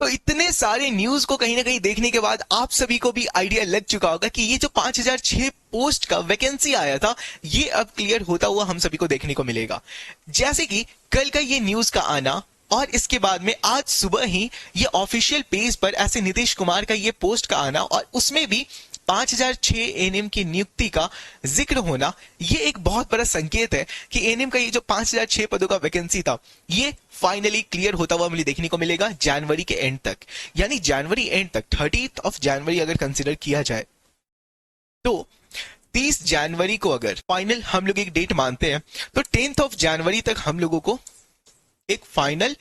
तो इतने सारे न्यूज को कहीं ना कहीं देखने के बाद आप सभी को भी आइडिया लग चुका होगा कि ये जो 5006 पोस्ट का वैकेंसी आया था ये अब क्लियर होता हुआ हम सभी को देखने को मिलेगा। जैसे कि कल का ये न्यूज का आना और इसके बाद में आज सुबह ही ये ऑफिशियल पेज पर ऐसे नीतीश कुमार का ये पोस्ट का आना और उसमें भी 5006 एएनएम की नियुक्ति का जिक्र होना, ये एक बहुत बड़ा संकेत है कि एएनएम का ये जो 5006 पदों का वैकेंसी था ये फाइनली क्लियर होता हुआ मुझे देखने को मिलेगा जनवरी के एंड तक। यानी जनवरी एंड तक 30th ऑफ जनवरी अगर कंसिडर किया जाए तो 30 जनवरी को अगर फाइनल हम लोग एक डेट मानते हैं तो 10th ऑफ जनवरी तक हम लोगों को एक फाइनल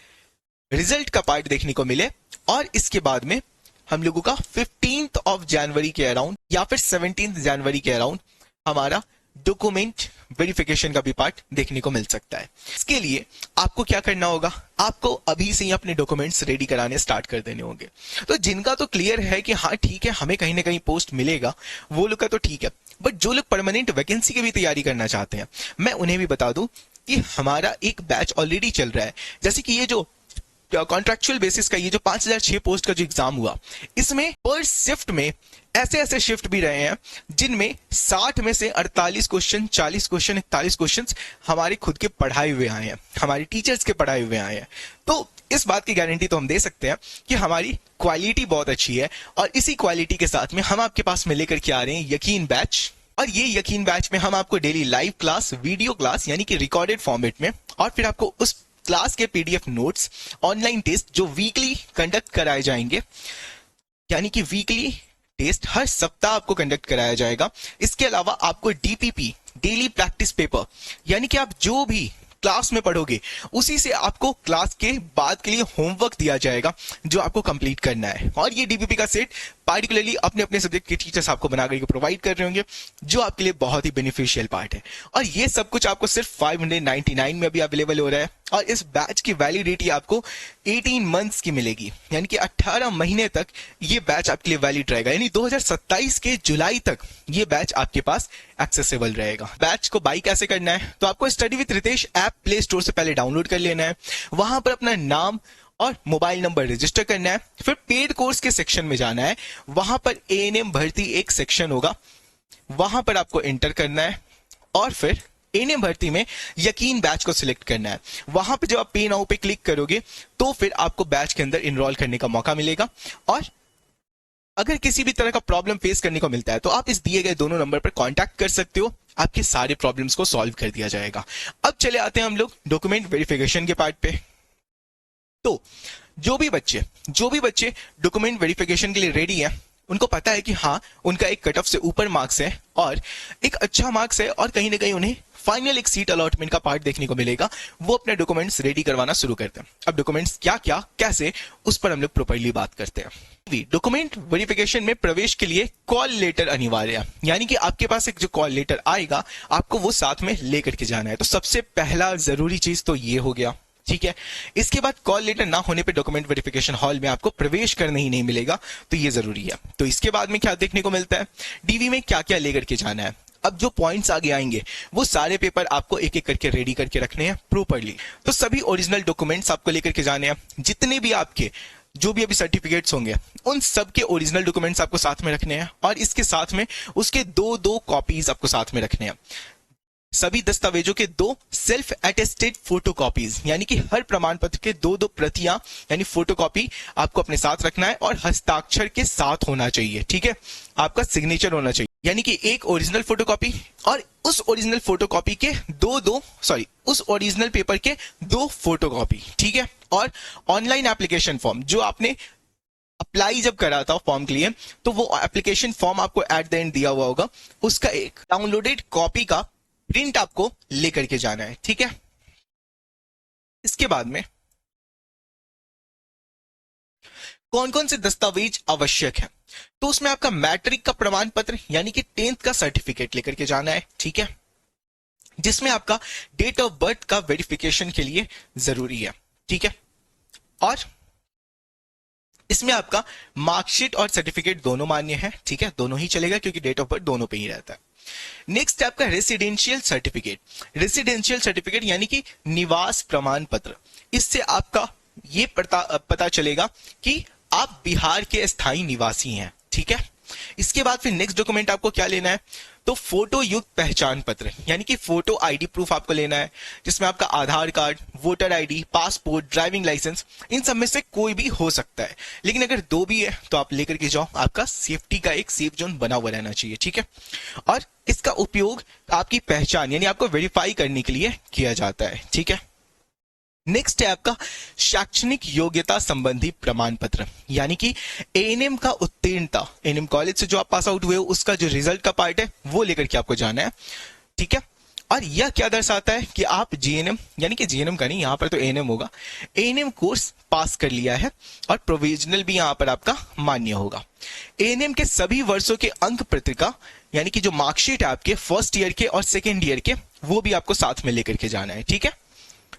रिजल्ट का पार्ट देखने को मिले और इसके बाद में हम लोगों का 15th ऑफ जनवरी के अराउंड या फिर 17th जनवरी के अराउंड हमारा डॉक्यूमेंट वेरिफिकेशन का भी पार्ट देखने को मिल सकता है। इसके लिए आपको क्या करना होगा, आपको अभी से ही अपने डॉक्यूमेंट्स रेडी कराने स्टार्ट कर देने होंगे। तो जिनका तो क्लियर है कि हाँ ठीक है हमें कहीं ना कहीं पोस्ट मिलेगा वो लोग का तो ठीक है, बट जो लोग परमानेंट वैकेंसी की भी तैयारी करना चाहते हैं मैं उन्हें भी बता दूं कि हमारा एक बैच ऑलरेडी चल रहा है। जैसे कि ये जो कॉन्ट्रेक्चुअल बेसिस का ये जो 5006 पोस्ट का जो एग्जाम हुआ इसमें पर शिफ्ट में ऐसे ऐसे शिफ्ट भी रहे हैं जिनमें 60 में से 48 क्वेश्चन, 40 क्वेश्चन, 41 क्वेश्चन हमारे खुद के पढ़ाए हुए आए हैं, हमारे टीचर्स के पढ़ाए हुए आए हैं। तो इस बात की गारंटी तो हम दे सकते हैं कि हमारी क्वालिटी बहुत अच्छी है और इसी क्वालिटी के साथ में हम आपके पास में लेकर के आ रहे हैं यकीन बैच। और ये यकीन बैच में हम आपको daily live class, video class यानी कि रिकॉर्डेड फॉर्मेट में और फिर आपको उस क्लास के पीडीएफ नोट्स, ऑनलाइन टेस्ट जो वीकली कंडक्ट कराए जाएंगे, यानी कि वीकली टेस्ट हर सप्ताह आपको कंडक्ट कराया जाएगा। इसके अलावा आपको डीपीपी, डेली प्रैक्टिस पेपर, यानी कि आप जो भी क्लास में पढ़ोगे उसी से आपको क्लास के बाद के लिए होमवर्क दिया जाएगा जो आपको कंप्लीट करना है। और ये डीपीपी का सेट पार्टिकुलरली अपने अपने सब्जेक्ट के टीचर्स आपको बना करके प्रोवाइड कर रहे होंगे जो आपके लिए बहुत ही बेनिफिशियल पार्ट है। और ये सब कुछ आपको सिर्फ 599 में अभी अवेलेबल हो रहा है और इस बैच की वैलिडिटी आपको 18 मंथ्स की मिलेगी, यानी कि 18 महीने तक ये बैच आपके लिए वैलिड रहेगा। यानी 2027 के जुलाई तक ये बैच आपके पास एक्सेसिबल रहेगा। बैच को बाई कैसे करना है, तो आपको study with Ritesh app play store से पहले डाउनलोड कर लेना है, वहां पर अपना नाम और मोबाइल नंबर रजिस्टर करना है, फिर पेड कोर्स के सेक्शन में जाना है, वहां पर एएनएम भर्ती एक सेक्शन होगा, वहां पर आपको एंटर करना है और फिर एएनएम भर्ती में यकीन बैच को सिलेक्ट करना है। वहां पे जब आप पे नाउ पे क्लिक करोगे तो फिर आपको बैच के अंदर इनरोल करने का मौका मिलेगा। और अगर किसी भी तरह का प्रॉब्लम फेस करने को मिलता है तो आप इस दिए गए दोनों नंबर पर कांटेक्ट कर सकते हो, आपके सारे प्रॉब्लम्स को सॉल्व कर दिया जाएगा। अब चले आते हैं हम लोग डॉक्यूमेंट वेरिफिकेशन के पार्ट पे। तो जो भी बच्चे डॉक्यूमेंट वेरिफिकेशन के लिए रेडी हैं उनको पता है कि हाँ उनका एक कट ऑफ से ऊपर मार्क्स है और एक अच्छा मार्क्स है और कहीं ना कहीं उन्हें फाइनल एक सीट अलॉटमेंट का पार्ट देखने को मिलेगा, वो अपने डॉक्यूमेंट्स रेडी करवाना शुरू करते हैं। अब डॉक्यूमेंट्स क्या क्या कैसे उस पर हम लोग प्रॉपर्ली बात करते हैं। डॉक्यूमेंट वेरिफिकेशन में प्रवेश के लिए कॉल लेटर अनिवार्य है, यानी कि आपके पास एक जो कॉल लेटर आएगा आपको वो साथ में लेकर के जाना है। तो सबसे पहला जरूरी चीज तो ये हो गया, ठीक है। इसके बाद कॉल लेटर ना होने पे डॉक्यूमेंट वेरिफिकेशन हॉल में आपको प्रवेश करने ही नहीं मिलेगा, तो ये जरूरी है। तो इसके बाद में क्या देखने को मिलता है, डीवी में क्या क्या लेकर के जाना है। अब जो पॉइंट्स आगे आएंगे वो सारे पेपर आपको एक एक करके रेडी करके रखने हैं प्रॉपर्ली। तो सभी ओरिजिनल डॉक्यूमेंट्स आपको लेकर के जाने हैं, जितने भी आपके जो भी अभी सर्टिफिकेट्स होंगे उन सब के ओरिजिनल डॉक्यूमेंट्स आपको साथ में रखने हैं और इसके साथ में उसके दो कॉपीज आपको साथ में रखने हैं। सभी दस्तावेजों के 2 सेल्फ अटेस्टेड फोटोकॉपीज, यानी कि हर प्रमाण पत्र के 2 प्रतियां यानी फोटोकॉपी आपको अपने साथ रखना है और हस्ताक्षर के साथ होना चाहिए, ठीक है। आपका सिग्नेचर होना चाहिए, यानी कि एक ओरिजिनल फोटोकॉपी और उस ओरिजिनल फोटोकॉपी के उस ओरिजिनल पेपर के 2 फोटोकॉपी, ठीक है। और ऑनलाइन एप्लीकेशन फॉर्म जो आपने अप्लाई जब करा था फॉर्म के लिए तो वो एप्लीकेशन फॉर्म आपको एट द एंड दिया हुआ होगा, उसका एक डाउनलोडेड कॉपी का प्रिंट आपको लेकर के जाना है, ठीक है। इसके बाद में कौन कौन से दस्तावेज आवश्यक है, तो उसमें आपका मैट्रिक का प्रमाण पत्र यानी कि 10th का सर्टिफिकेट लेकर के जाना है, ठीक है, जिसमें आपका डेट ऑफ बर्थ का वेरिफिकेशन के लिए जरूरी है, ठीक है। और इसमें आपका मार्कशीट और सर्टिफिकेट दोनों मान्य है, ठीक है, दोनों ही चलेगा क्योंकि डेट ऑफ बर्थ दोनों पे ही रहता है। नेक्स्ट है आपका रेसिडेंशियल सर्टिफिकेट यानी कि निवास प्रमाण पत्र। इससे आपका ये पता चलेगा कि आप बिहार के स्थायी निवासी हैं, ठीक है। इसके बाद फिर नेक्स्ट डॉक्यूमेंट आपको क्या लेना है, तो फोटो युक्त पहचान पत्र, यानी कि फोटो आईडी प्रूफ आपको लेना है, जिसमें आपका Aadhaar card, voter ID, passport, driving licence, इन सब में से कोई भी हो सकता है। लेकिन अगर दो भी है तो आप लेकर के जाओ, आपका सेफ्टी का एक सेफ जोन बना हुआ रहना चाहिए, ठीक है। और इसका उपयोग आपकी पहचान यानी आपको वेरीफाई करने के लिए किया जाता है, ठीक है। नेक्स्ट है आपका शैक्षणिक योग्यता संबंधी प्रमाण पत्र, यानी कि एएनएम का उत्तीर्णता, एएनएम कॉलेज से जो आप पास आउट हुए हो उसका जो रिजल्ट का पार्ट है वो लेकर के आपको जाना है, ठीक है। और यह क्या दर्शाता है कि आप जीएनएम, यानी कि जीएनएम का नहीं, यहां पर तो एएनएम होगा, एएनएम कोर्स पास कर लिया है और प्रोविजनल भी यहां पर आपका मान्य होगा। एएनएम के सभी वर्षों के अंक पत्रिका, यानी कि जो मार्कशीट है आपके फर्स्ट ईयर के और सेकेंड ईयर के, वो भी आपको साथ में लेकर के जाना है, ठीक है।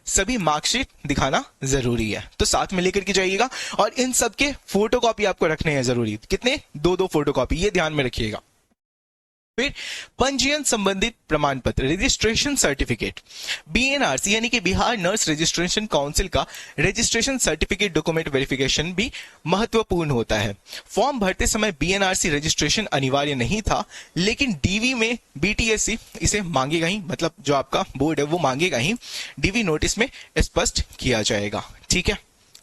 सभी मार्कशीट दिखाना जरूरी है, तो साथ में लेकर के जाइएगा। और इन सब के फोटोकॉपी आपको रखने हैं जरूरी, कितने, 2-2 फोटोकॉपी, ये ध्यान में रखिएगा। फिर पंजीयन संबंधित प्रमाण पत्र, रजिस्ट्रेशन सर्टिफिकेट, बीएनआरसी यानी कि बिहार नर्स रजिस्ट्रेशन काउंसिल का रजिस्ट्रेशन सर्टिफिकेट डॉक्यूमेंट वेरिफिकेशन भी महत्वपूर्ण होता है। फॉर्म भरते समय बीएनआरसी रजिस्ट्रेशन अनिवार्य नहीं था, लेकिन डीवी में बीटीएससी इसे मांगेगा ही, मतलब जो आपका बोर्ड है वो मांगेगा ही, डीवी नोटिस में स्पष्ट किया जाएगा, ठीक है।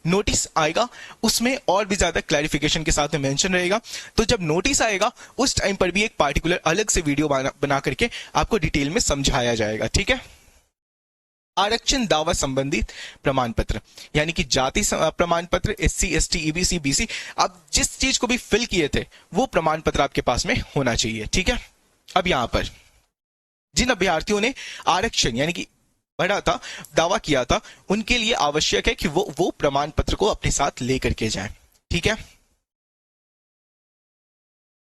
नोटिस आएगा उसमें और भी ज्यादा क्लैरिफिकेशन के साथ में मेंशन रहेगा, तो जब नोटिस आएगा उस टाइम पर भी एक पार्टिकुलर अलग से वीडियो बना करके आपको डिटेल में समझाया जाएगा, ठीक है। आरक्षण दावा संबंधित प्रमाण पत्र, यानी कि जाति प्रमाण पत्र, एससी, एसटी, ईबीसी, बीसी, आप जिस चीज को भी फिल किए थे वो प्रमाण पत्र आपके पास में होना चाहिए, ठीक है। अब यहां पर जिन अभ्यर्थियों ने आरक्षण यानी कि बढ़ा था, दावा किया था, उनके लिए आवश्यक है कि वो प्रमाण पत्र को अपने साथ लेकर के जाएं, ठीक है।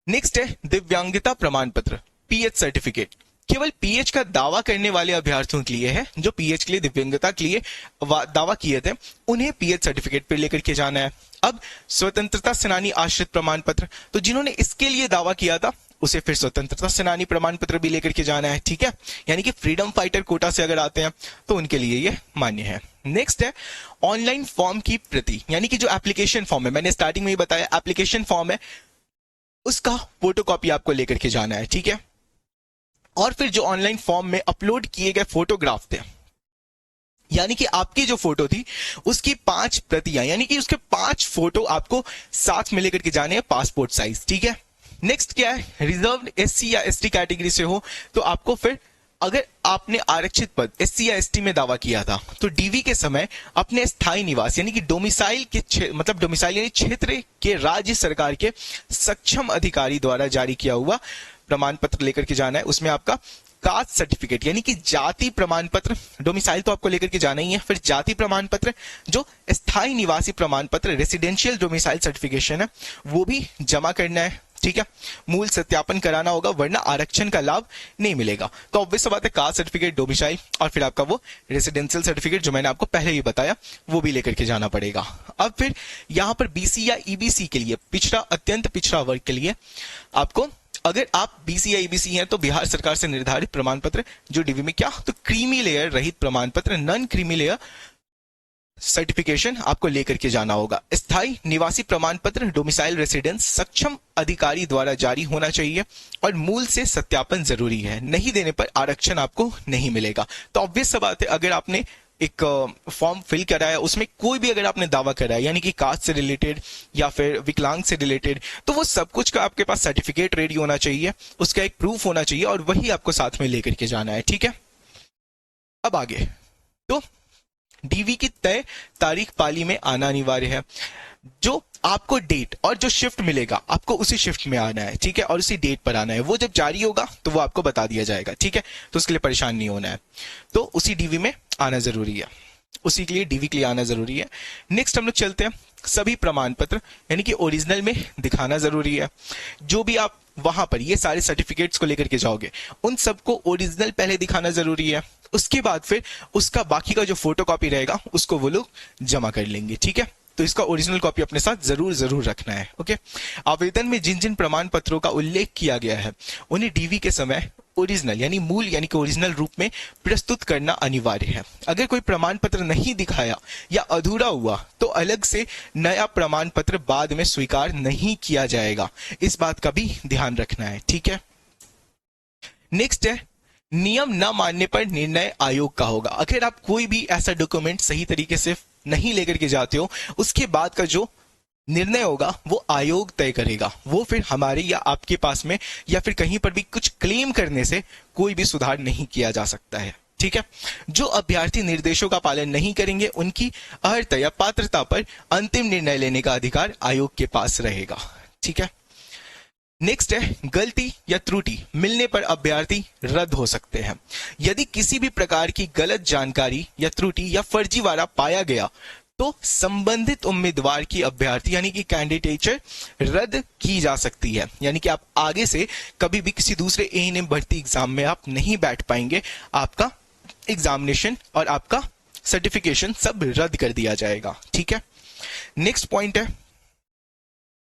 नेक्स्ट है दिव्यांगता प्रमाण पत्र, पीएच सर्टिफिकेट, केवल पीएच का दावा करने वाले अभ्यर्थियों के लिए है, जो पीएच के लिए दिव्यांगता के लिए दावा किए थे उन्हें पीएच सर्टिफिकेट पे लेकर के जाना है। अब स्वतंत्रता सेनानी आश्रित प्रमाण पत्र, तो जिन्होंने इसके लिए दावा किया था उसे फिर स्वतंत्रता सेनानी प्रमाण पत्र भी लेकर के जाना है, ठीक है। यानी कि फ्रीडम फाइटर कोटा से अगर आते हैं तो उनके लिए ये मान्य है। नेक्स्ट है ऑनलाइन फॉर्म की प्रति, यानी कि जो एप्लीकेशन फॉर्म है, मैंने स्टार्टिंग में ही बताया एप्लीकेशन फॉर्म है, उसका फोटोकॉपी आपको लेकर के जाना है, ठीक है। और फिर जो ऑनलाइन फॉर्म में अपलोड किए गए फोटोग्राफ थे, यानी कि आपकी जो फोटो थी उसकी 5 प्रतियां, यानी कि उसके 5 फोटो आपको साथ में लेकर के जाने हैं, पासपोर्ट साइज, ठीक है। नेक्स्ट क्या है, रिजर्व्ड एससी या एसटी कैटेगरी से हो तो आपको फिर, अगर आपने आरक्षित पद एससी या एसटी में दावा किया था तो डीवी के समय अपने स्थायी निवास यानी कि डोमिसाइल के मतलब डोमिसाइल यानी क्षेत्र के राज्य सरकार के सक्षम अधिकारी द्वारा जारी किया हुआ प्रमाण पत्र लेकर के जाना है। उसमें आपका कास्ट सर्टिफिकेट यानी कि जाति प्रमाण पत्र, डोमिसाइल तो आपको लेकर के जाना ही है, फिर जाति प्रमाण पत्र, जो स्थायी निवासी प्रमाण पत्र रेसिडेंशियल डोमिसाइल सर्टिफिकेशन है वो भी जमा करना है, ठीक है। मूल सत्यापन कराना होगा वरना आरक्षण का लाभ नहीं मिलेगा। तो ऑब्वियस बात है कास्ट सर्टिफिकेट, डोमिसाइल और फिर आपका वो रेसिडेंशियल सर्टिफिकेट जो मैंने आपको पहले ही बताया वो भी लेकर के जाना पड़ेगा। अब फिर यहाँ पर बीसी या ईबीसी के लिए, पिछड़ा अत्यंत पिछड़ा वर्ग के लिए आपको, अगर आप बीसी या ईबीसी हैं तो बिहार सरकार से निर्धारित प्रमाण पत्र जो डीवी में क्या, तो क्रीमी लेयर रहित प्रमाण पत्र, नॉन क्रीमी लेयर सर्टिफिकेशन आपको लेकर के जाना होगा। स्थायी निवासी प्रमाण पत्र डोमिसाइल रेसिडेंस सक्षम अधिकारी द्वारा जारी होना चाहिए और मूल से सत्यापन जरूरी है, नहीं देने पर आरक्षण आपको नहीं मिलेगा। तो ऑब्वियस बात है अगर आपने एक फॉर्म फिल कराया उसमें कोई भी अगर आपने दावा कराया यानी कि कास्ट से रिलेटेड या फिर विकलांग से रिलेटेड, तो वो सब कुछ का आपके पास सर्टिफिकेट रेडी होना चाहिए, उसका एक प्रूफ होना चाहिए और वही आपको साथ में लेकर के जाना है, ठीक है। अब आगे तो डीवी की तय तारीख पाली में आना अनिवार्य है, जो आपको डेट और जो शिफ्ट मिलेगा आपको उसी शिफ्ट में आना है, ठीक है, और उसी डेट पर आना है। वो जब जारी होगा तो वो आपको बता दिया जाएगा, ठीक है, तो उसके लिए परेशान नहीं होना है। तो उसी डीवी में आना जरूरी है, उसी के लिए डीवी के लिए आना जरूरी है। नेक्स्ट हम लोग चलते हैं सभी प्रमाण पत्र यानी कि ओरिजिनल में दिखाना जरूरी है। जो भी आप वहां पर ये सारे सर्टिफिकेट्स को लेकर के जाओगे उन सबको ओरिजिनल पहले दिखाना जरूरी है, उसके बाद फिर उसका बाकी का जो फोटोकॉपी रहेगा उसको वो लोग जमा कर लेंगे, ठीक है। तो इसका ओरिजिनल कॉपी अपने साथ जरूर रखना है, ओके। आवेदन में जिन जिन प्रमाण पत्रों का उल्लेख किया गया है उन्हें डीवी के समय ओरिजिनल यानी मूल यानी कि ओरिजिनल रूप में प्रस्तुत करना अनिवार्य है। अगर कोई प्रमाण पत्र नहीं दिखाया या अधूरा हुआ तो अलग से नया प्रमाण पत्र बाद में स्वीकार नहीं किया जाएगा। इस बात का भी ध्यान रखना है, ठीक है। नेक्स्ट है, नियम न मानने पर निर्णय आयोग का होगा। अगर आप कोई भी ऐसा डॉक्यूमेंट सही तरीके से नहीं लेकर के जाते हो, उसके बाद का जो निर्णय होगा वो आयोग तय करेगा। वो फिर हमारे या आपके पास में या फिर कहीं पर भी कुछ क्लेम करने से कोई भी सुधार नहीं किया जा सकता है, ठीक है। जो अभ्यर्थी निर्देशों का पालन नहीं करेंगे उनकी अर्हता या पात्रता पर अंतिम निर्णय लेने का अधिकार आयोग के पास रहेगा, ठीक है। नेक्स्ट है, गलती या त्रुटि मिलने पर अभ्यर्थी रद्द हो सकते हैं। यदि किसी भी प्रकार की गलत जानकारी या त्रुटि या फर्जीवाड़ा पाया गया तो संबंधित उम्मीदवार की अभ्यर्थी यानी कि कैंडिडेचर रद्द की जा सकती है। यानी कि आप आगे से कभी भी किसी दूसरे A&M भर्ती एग्जाम में आप नहीं बैठ पाएंगे, आपका एग्जामिनेशन और आपका सर्टिफिकेशन सब रद्द कर दिया जाएगा, ठीक है। नेक्स्ट पॉइंट है,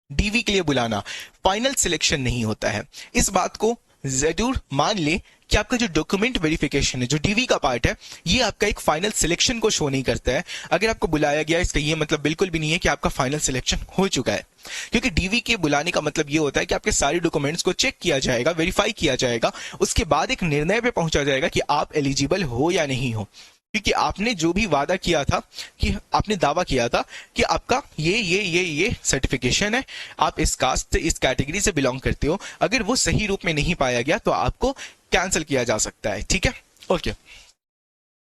डीवी के लिए बुलाना फाइनल सिलेक्शन नहीं होता है। इस बात को जरूर मान ले कि आपका जो डॉक्यूमेंट वेरिफिकेशन है, जो डीवी का पार्ट है, ये आपका एक फाइनल सिलेक्शन को शो नहीं करता है। अगर आपको बुलाया गया इसका ये मतलब बिल्कुल भी नहीं है कि आपका फाइनल सिलेक्शन हो चुका है, क्योंकि डीवी के बुलाने का मतलब ये होता है कि आपके सारे डॉक्यूमेंट्स को चेक किया जाएगा, वेरीफाई किया जाएगा, उसके बाद एक निर्णय पे पहुंचा जाएगा कि आप एलिजिबल हो या नहीं हो। क्योंकि आपने जो भी वादा किया था, कि आपने दावा किया था कि आपका ये सर्टिफिकेशन है, आप इस कास्ट से, इस कैटेगरी से बिलोंग करते हो, अगर वो सही रूप में नहीं पाया गया तो आपको कैंसिल किया जा सकता है, ठीक है। ओके,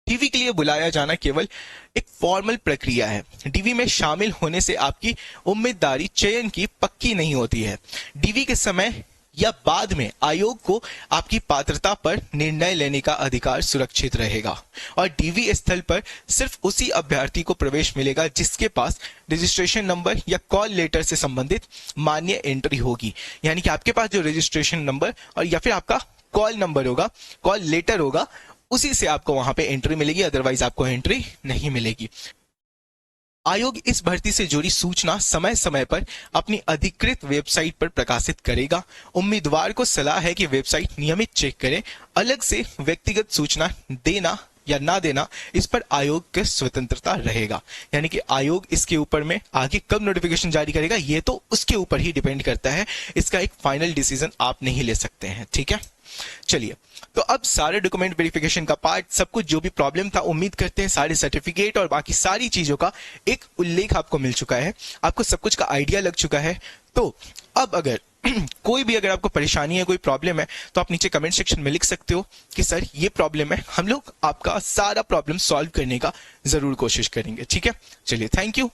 डीवी के लिए बुलाया जाना केवल एक फॉर्मल प्रक्रिया है। डीवी में शामिल होने से आपकी उम्मीदवारी चयन की पक्की नहीं होती है। डीवी के समय या बाद में आयोग को आपकी पात्रता पर निर्णय लेने का अधिकार सुरक्षित रहेगा और डीवी स्थल पर सिर्फ उसी अभ्यर्थी को प्रवेश मिलेगा जिसके पास रजिस्ट्रेशन नंबर या कॉल लेटर से संबंधित मान्य एंट्री होगी। यानी कि आपके पास जो रजिस्ट्रेशन नंबर और या फिर आपका कॉल नंबर होगा, कॉल लेटर होगा, उसी से आपको वहां पे एंट्री मिलेगी, अदरवाइज आपको एंट्री नहीं मिलेगी। आयोग इस भर्ती से जुड़ी सूचना समय समय पर अपनी अधिकृत वेबसाइट पर प्रकाशित करेगा। उम्मीदवार को सलाह है कि वेबसाइट नियमित चेक करें। अलग से व्यक्तिगत सूचना देना या ना देना, इस पर आयोग की स्वतंत्रता रहेगा। यानी कि आयोग इसके ऊपर में आगे कब नोटिफिकेशन जारी करेगा ये तो उसके ऊपर ही डिपेंड करता है। इसका एक फाइनल डिसीजन आप नहीं ले सकते हैं, ठीक है। चलिए, तो अब सारे डॉक्यूमेंट वेरिफिकेशन का पार्ट, सब कुछ जो भी प्रॉब्लम था, उम्मीद करते हैं सारे सर्टिफिकेट और बाकी सारी चीजों का एक उल्लेख आपको मिल चुका है, आपको सब कुछ का आइडिया लग चुका है। तो अब अगर कोई भी अगर आपको परेशानी है, कोई प्रॉब्लम है, तो आप नीचे कमेंट सेक्शन में लिख सकते हो कि सर ये प्रॉब्लम है, हम लोग आपका सारा प्रॉब्लम सॉल्व करने का जरूर कोशिश करेंगे, ठीक है। चलिए, थैंक यू।